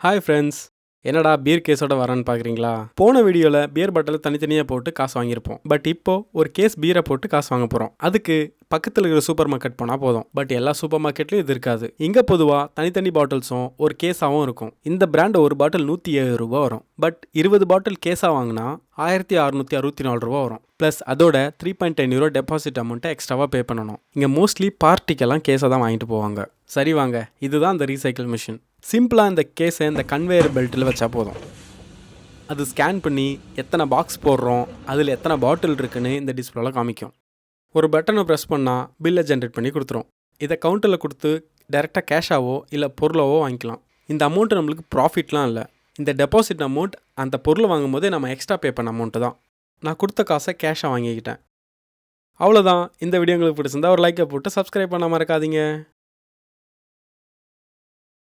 Hi friends. என்னடா pier கேஸோட வரேன்னு பார்க்குறீங்களா? போன வீடியோவில் பியர் பாட்டில் தனித்தனியாக போட்டு காசு வாங்கியிருப்போம். பட் இப்போ ஒரு கேஸ் பீரை போட்டு காசு வாங்க போகிறோம். அதுக்கு பக்கத்தில் இருக்கிற சூப்பர் மார்க்கெட் போனால் போதும். பட் எல்லா சூப்பர் மார்க்கெட்லையும் இது இருக்காது. இங்கே பொதுவாக தனித்தனி பாட்டில்ஸும் ஒரு கேஸாகவும் இருக்கும். இந்த பிராண்ட் ஒரு பாட்டில் 107 ரூபா வரும். பட் 20 பாட்டில் கேஸாக வாங்கினா 1664 ரூபா வரும். ப்ளஸ் அதோட 3.10 யூரோ டெபாசிட் அமௌண்ட்டை எக்ஸ்ட்ராவாக பே பண்ணணும். இங்கே மோஸ்ட்லி பார்ட்டிக்கெல்லாம் கேஸை தான் வாங்கிட்டு போவாங்க. சரி வாங்க, இதுதான் இந்த ரீசைக்கிள் மிஷின். சிம்பிளாக இந்த கேஸை இந்த கன்வேயர் பெல்ட்டில் வச்சா போதும். அது ஸ்கேன் பண்ணி எத்தனை பாக்ஸ் போடுறோம், அதில் எத்தனை பாட்டில் இருக்குன்னு இந்த டிஸ்பிளேல காமிக்கும். ஒரு பட்டனை ப்ரெஸ் பண்ணால் பில்லை ஜென்ரேட் பண்ணி கொடுத்துரும். இதை கவுண்டரில் கொடுத்து டைரெக்டாக கேஷாவோ இல்லை பொருளாவோ வாங்கிக்கலாம். இந்த அமௌண்ட்டு நம்மளுக்கு ப்ராஃபிட்லாம் இல்லை. இந்த டெபாசிட் அமௌண்ட் அந்த பொருளை வாங்கும் போதே நம்ம எக்ஸ்ட்ரா பே பண்ண அமௌண்ட்டு தான். நான் கொடுத்த காசை கேஷாக வாங்கிக்கிட்டேன். அவ்வளோதான். இந்த வீடியோ உங்களுக்கு பிடிச்சிருந்தா ஒரு லைக்கை போட்டு சப்ஸ்கிரைப் பண்ண மறக்காதீங்க.